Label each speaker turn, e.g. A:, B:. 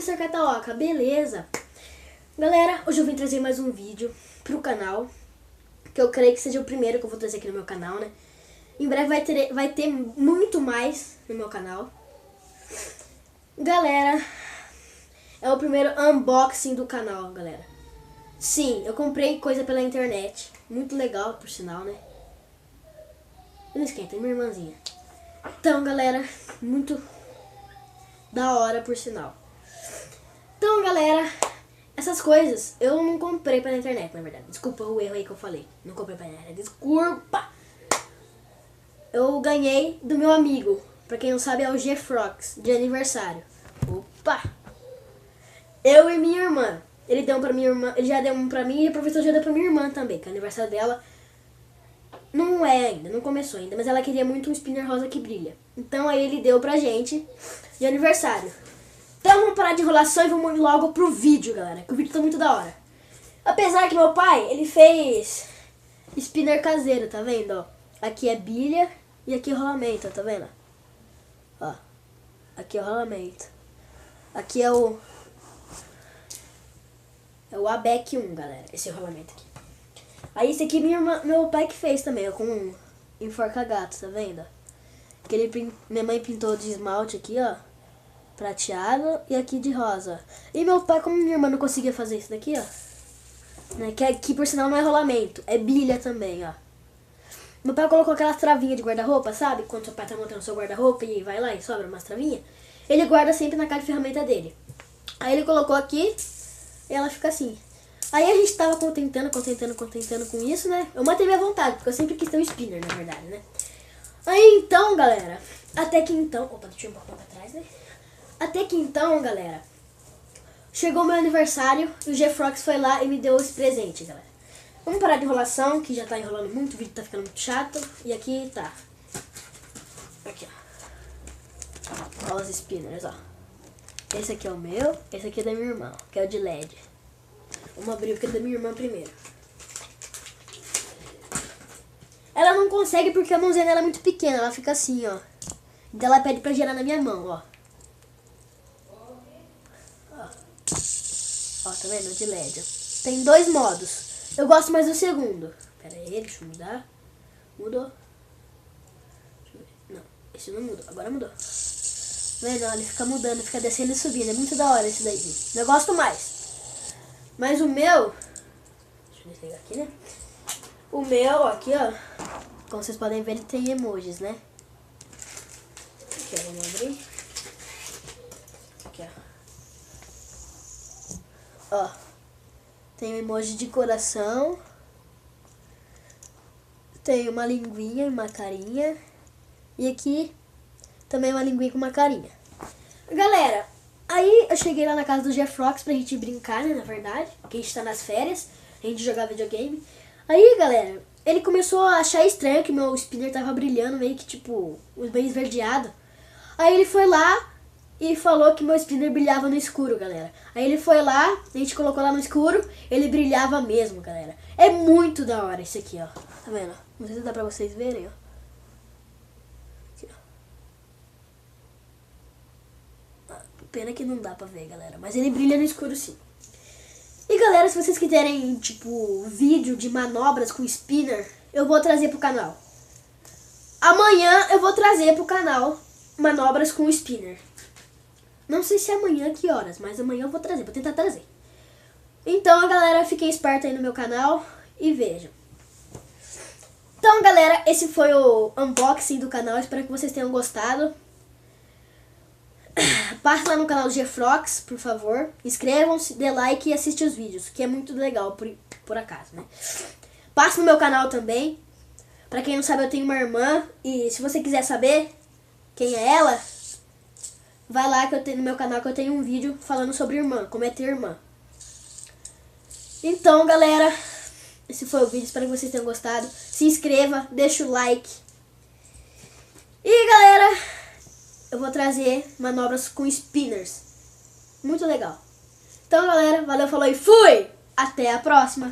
A: Mr. Cataoca, beleza? Galera, hoje eu vim trazer mais um vídeo pro canal, que eu creio que seja o primeiro que eu vou trazer aqui no meu canal, né? Em breve vai ter muito mais no meu canal. Galera, é o primeiro unboxing do canal, galera. Sim, eu comprei coisa pela internet, muito legal, por sinal, né? Não esquenta, é minha irmãzinha. Então, galera, muito da hora, por sinal. Então, galera, essas coisas eu não comprei pela internet, na verdade. Desculpa o erro aí que eu falei. Não comprei pela internet, desculpa. Eu ganhei do meu amigo. Pra quem não sabe, é o G-Frox, de aniversário. Opa! Eu e minha irmã. Ele deu um pra minha irmã, ele já deu um pra mim e o professor já deu pra minha irmã também, que é o aniversário dela. Não é ainda, não começou ainda, mas ela queria muito um spinner rosa que brilha. Então aí ele deu pra gente de aniversário. Então vamos parar de enrolação e vamos logo pro vídeo, galera, que o vídeo tá muito da hora. Apesar que meu pai, ele fez spinner caseiro, tá vendo, ó? Aqui é bilha e aqui é rolamento, tá vendo? Ó, aqui é o rolamento. Aqui é o ABEC 1, galera, esse rolamento aqui. Aí esse aqui meu pai que fez também, ó, com enforca-gato, tá vendo? Que minha mãe pintou de esmalte aqui, ó, prateado, e aqui de rosa. E meu pai, como minha irmã não conseguia fazer isso daqui, ó, né, que aqui por sinal não é rolamento, é bilha também, ó. Meu pai colocou aquelas travinhas de guarda-roupa, sabe? Quando seu pai tá montando seu guarda-roupa e vai lá e sobra umas travinhas, ele guarda sempre na caixa de ferramenta dele. Aí ele colocou aqui e ela fica assim. Aí a gente tava contentando com isso, né? Eu matei minha vontade, porque eu sempre quis ter um spinner, na verdade, né? Aí então, galera, até que então... Opa, deixa eu ir um pouquinho pra trás, né? Até que então, galera, chegou meu aniversário e o G-Frox foi lá e me deu esse presente, galera. Vamos parar de enrolação, que já tá enrolando muito, o vídeo tá ficando muito chato. E aqui tá. Aqui, ó. Ó os spinners, ó. Esse aqui é o meu, esse aqui é da minha irmã, que é o de LED. Vamos abrir o que é da minha irmã primeiro. Ela não consegue porque a mãozinha dela é muito pequena, ela fica assim, ó. Então ela pede pra girar na minha mão, ó. Ó, tá vendo? De LED. Tem dois modos. Eu gosto mais do segundo. Pera aí, deixa eu mudar. Mudou. Deixa eu ver. Não, esse não mudou. Agora mudou. Tá vendo? Ele fica mudando, fica descendo e subindo. É muito da hora esse daí. Eu gosto mais. Mas o meu... Deixa eu desligar aqui, né? O meu, aqui, ó. Como vocês podem ver, ele tem emojis, né? Aqui, ó. Vamos abrir. Aqui, ó. Ó. Tem um emoji de coração. Tem uma linguinha e uma carinha. E aqui também uma linguinha com uma carinha. Galera, aí eu cheguei lá na casa do G-Frox pra gente brincar, né, na verdade. Porque a gente tá nas férias, a gente jogar videogame. Aí, galera, ele começou a achar estranho que meu spinner tava brilhando, meio que tipo, meio esverdeado. Aí ele foi lá e falou que meu spinner brilhava no escuro, galera. Aí ele foi lá, a gente colocou lá no escuro, ele brilhava mesmo, galera. É muito da hora isso aqui, ó. Tá vendo? Não sei se dá pra vocês verem, ó. Aqui, ó. Pena que não dá pra ver, galera. Mas ele brilha no escuro, sim. E, galera, se vocês quiserem, tipo, vídeo de manobras com spinner, eu vou trazer pro canal. Amanhã eu vou trazer pro canal manobras com spinner. Não sei se é amanhã, que horas, mas amanhã eu vou trazer, vou tentar trazer. Então, galera, fiquem espertos aí no meu canal e vejam. Então, galera, esse foi o unboxing do canal, espero que vocês tenham gostado. Passe lá no canal do G-Frox, por favor. Inscrevam-se, dê like e assiste os vídeos, que é muito legal, por acaso, né? Passe no meu canal também. Pra quem não sabe, eu tenho uma irmã, e se você quiser saber quem é ela, vai lá que eu tenho no meu canal que eu tenho um vídeo falando sobre irmã, como é ter irmã. Então, galera, esse foi o vídeo, espero que vocês tenham gostado. Se inscreva, deixa o like. E, galera, eu vou trazer manobras com spinners. Muito legal. Então, galera, valeu, falou e fui! Até a próxima!